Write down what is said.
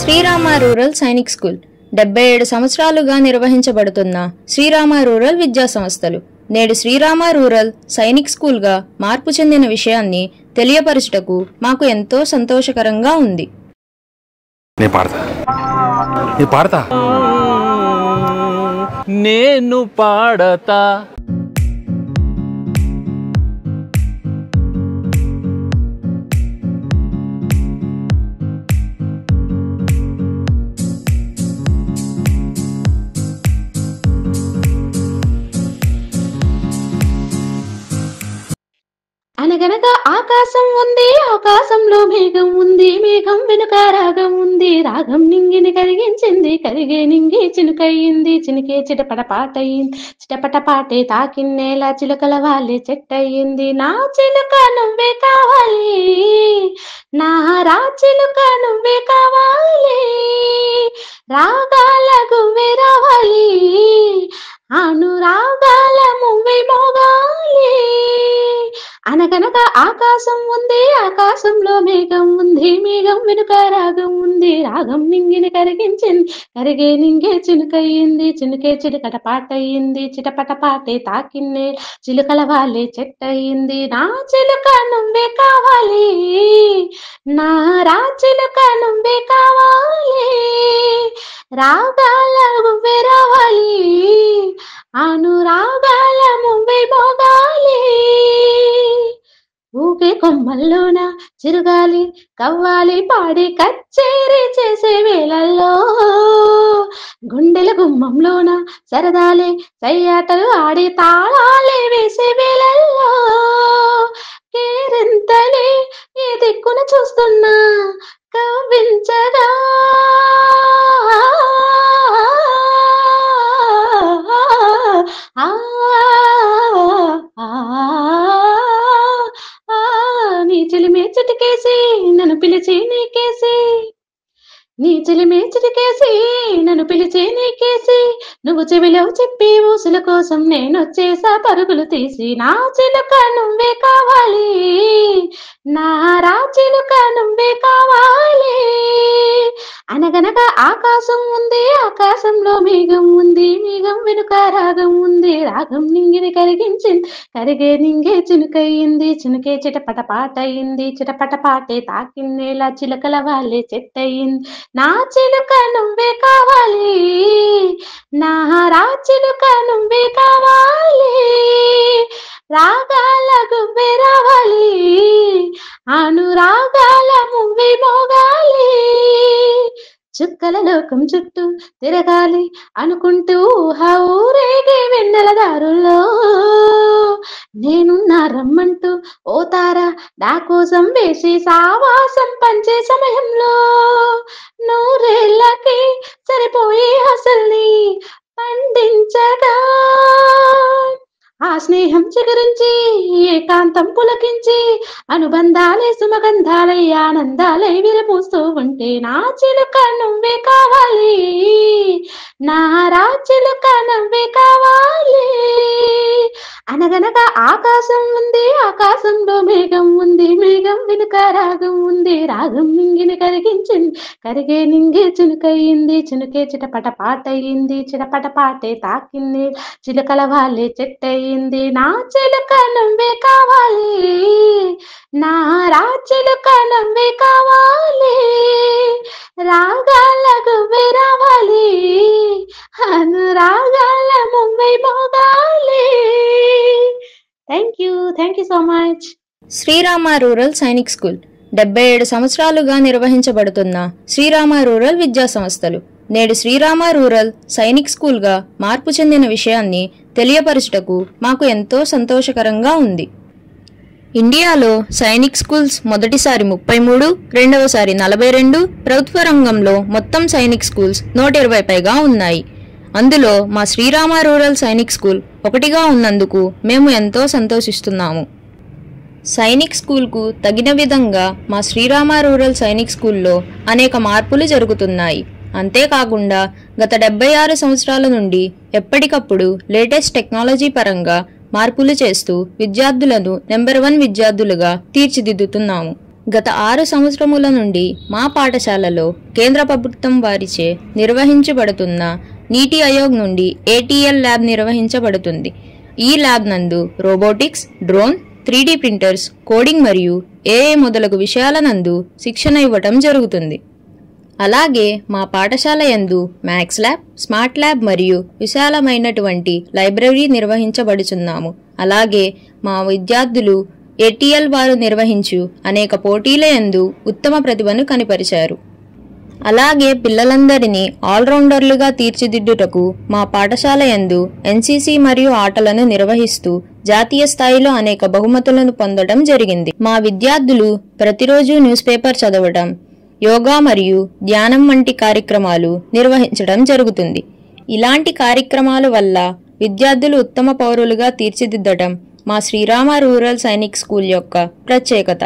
Srirama rural Sainik school 77 సంవత్సరాలుగా నిర్వహించబడుతున్న Srirama rural విద్యా సంస్థలు నేడు శ్రీరామ రూరల్ సైనిక్ స్కూల్గా మార్పు చెందిన విషయాన్ని తెలియపరచుటకు మాకు ఎంతో సంతోషకరంగా ఉంది. నేను పాడతా అనగనగా ఆకాశం ఉంది, ఆకాశంలో మేఘం ఉంది, మేఘం వెనుక రాగం ఉంది, రాగం నింగిని కరిగించింది, కరిగే నింగి చినుకయ్యింది, చినుకే చిటపట పాటయింది, చిటపట పాటే తాకిన్నేలా చిలుకల వాళ్ళే చెట్టయింది. నా చిలుక నువ్వే కావాలి, నా రా చిలుక నువ్వే కావాలి, రాగాల గువ్వే రావాలి, అనురాగాల మువ్వే మోగాలి. అనగనగా ఆకాశం ఉంది, ఆకాశంలో మేఘం ఉంది, మేఘం వెనుక రాగం ఉంది, రాగం నింగిని కరిగించింది, కరిగే నింగే చినుకయ్యింది, చినుకే చిలుకట పాటయింది, చిటపట పాటే తాకిన్నే చిలుకల వాళ్ళే చెట్టయింది. నా చిలుక నువ్వే కావాలి, నా రా చిలుక నువ్వే కావాలి, రాగాల గువ్వే రావాలి, అనురాగాల మువ్వే మోగాలి. ఊకే కొమ్మల్లోన చిరుగాలి కవ్వాలి పాడి కచ్చేరి చేసే వేళల్లో, గుండెల గుమ్మంలోన సరదాలే సయ్యాటలు ఆడి తాళాలే వేసే వేళల్లో, కేరింతలే ఏ దిక్కున చూస్తున్నా కవ్వించగా నీ చెలిమే చిటికేసి నన్ను పిలిచి నీకేసి, నీ చెలిమే చిటికేసి నన్ను పిలిచి నీకేసి, నువ్వు చెవిలో చెప్పి ఊసుల కోసం నేనొచ్చేసా పరుగులు తీసి. నా చిలుక నువ్వే కావాలి, నా రా చిలుక నువ్వే కావాలి. అనగనగా ఆకాశం ఉంది, ఆకాశంలో మేఘం ఉంది, మేఘం వెనుక రాగం ఉంది, రాగం నింగిని కరిగించింది, కరిగే నింగే చినుకయ్యింది, చినుకే చిటపట పాటయింది, చిటపట పాటే తాకిన్నేలా చిలకల వాళ్ళే చెట్టయింది. నా చిలుక నువ్వే కావాలి, నా రా చిలుక నువ్వే కావాలి, రాగాల గువ్వే రావాలి, అనురాగాల మువ్వే మోగాలి. చుక్కల లోకం చుట్టూ తిరగాలి అనుకుంటూ ఊరేగే వెన్నెల దారుల్లో, నేనున్నా రమ్మంటూ ఓ తార నా కోసం వేసి సావాసం పంచే సమయంలో, నూరేళ్ళకి సరిపోయే అసల్ని పండించగా, ఆ స్నేహం చిగురించి ఏకాంతం పులకించి, అనుబంధాలే సుమగంధాలై ఆనందాలై విరమూస్తూ ఉంటే, నా చిలుక నువ్వే కావాలి, నా రా చిలుక నువ్వే కావాలి. అనగనగా ఆకాశం ఉంది, ఆకాశంలో మేఘం ఉంది, మేఘం వెనుక రాగం ఉంది, రాగం నింగిని కరిగించింది, కరిగే నింగే చినుకయ్యింది, చినుకే చిటపట పాటయింది, చిటపట పాటే తాకింది, చిలుకల వాళ్ళే చెట్టయింది. నా చిలుక నువ్వే కావాలి, నా రా చిలుక నువ్వే కావాలి, రాగాల గువ్వే రావాలి, అనురాగాల మువ్వే మోగాలి. Thank you so much. Srirama rural Sainik school 77 సంవత్సరాలుగా నిర్వహించబడుతున్న శ్రీరామ రూరల్ విద్యా సంస్థలు నేడు శ్రీరామ రూరల్ సైనిక్ స్కూల్గా మార్పు చెందిన విషయాన్ని తెలియపరచుటకు మాకు ఎంతో సంతోషకరంగా ఉంది. ఇండియాలో సైనిక్ స్కూల్స్ మొదటిసారి 33, రెండవసారి 42, ప్రభుత్వ రంగంలో మొత్తం సైనిక్ స్కూల్స్ 120 పైగా ఉన్నాయి. అందులో మా శ్రీరామ రూరల్ సైనిక్ స్కూల్ ఒకటిగా ఉన్నందుకు మేము ఎంతో సంతోషిస్తున్నాము. సైనిక్ స్కూల్కు తగిన విధంగా మా శ్రీరామ రూరల్ సైనిక్ స్కూల్లో అనేక మార్పులు జరుగుతున్నాయి. అంతేకాకుండా గత 76 సంవత్సరాల నుండి ఎప్పటికప్పుడు లేటెస్ట్ టెక్నాలజీ పరంగా మార్పులు చేస్తూ విద్యార్థులను నెంబర్ 1 విద్యార్థులుగా తీర్చిదిద్దుతున్నాము. గత 6 సంవత్సరముల నుండి మా పాఠశాలలో కేంద్ర ప్రభుత్వం వారిచే నిర్వహించబడుతున్న నీతి ఆయోగ్ నుండి ATL ల్యాబ్ నిర్వహించబడుతుంది. ఈ ల్యాబ్ నందు robotics, drone, 3D printers, coding మరియు AI మొదలగు విషయాల నందు శిక్షణ ఇవ్వటం జరుగుతుంది. అలాగే మా పాఠశాల యందు మ్యాథ్స్ ల్యాబ్, స్మార్ట్ ల్యాబ్ మరియు విశాలమైనటువంటి లైబ్రరీ నిర్వహించబడుచున్నాము. అలాగే మా విద్యార్థులు ATL వారు నిర్వహించు అనేక పోటీల యందు ఉత్తమ ప్రతిభను కనిపరిచారు. అలాగే పిల్లలందరినీ ఆల్రౌండర్లుగా తీర్చిదిద్దుటకు మా పాఠశాల యందు NCC మరియు ఆటలను నిర్వహిస్తూ జాతీయ స్థాయిలో అనేక బహుమతులను పొందడం జరిగింది. మా విద్యార్థులు ప్రతిరోజు న్యూస్ పేపర్ చదవడం, యోగా మరియు ధ్యానం వంటి కార్యక్రమాలు నిర్వహించడం జరుగుతుంది. ఇలాంటి కార్యక్రమాల వల్ల విద్యార్థులు ఉత్తమ పౌరులుగా తీర్చిదిద్దడం మా శ్రీరామ రూరల్ సైనిక్ స్కూల్ యొక్క ప్రత్యేకత.